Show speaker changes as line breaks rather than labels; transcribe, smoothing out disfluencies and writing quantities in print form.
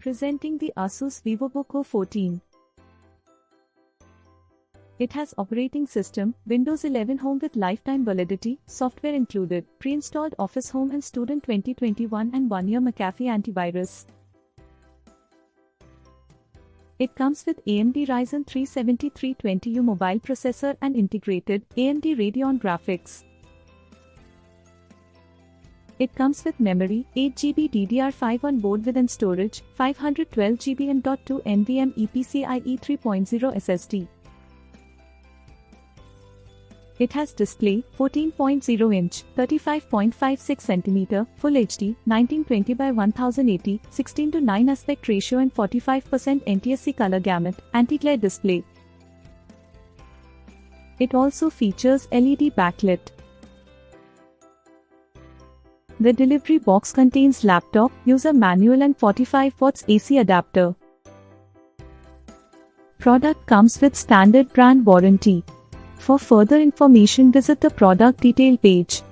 Presenting the Asus Vivobook Go 14. It has operating system, Windows 11 Home with lifetime validity, software included, pre-installed Office Home and Student 2021 and 1-year McAfee antivirus. It comes with Amd Ryzen 3 7320U mobile processor and integrated AMD Radeon graphics. It comes with memory, 8GB DDR5 on board with and storage, 512GB M.2 NVMe PCIe 3.0 SSD. It has display, 14.0-inch, 35.56 cm, Full HD, 1920 by 1080, 16:9 aspect ratio and 45% NTSC color gamut, anti-glare display. It also features LED backlit. The delivery box contains laptop, user manual and 45 watts AC adapter. Product comes with standard brand warranty. For further information visit the product detail page.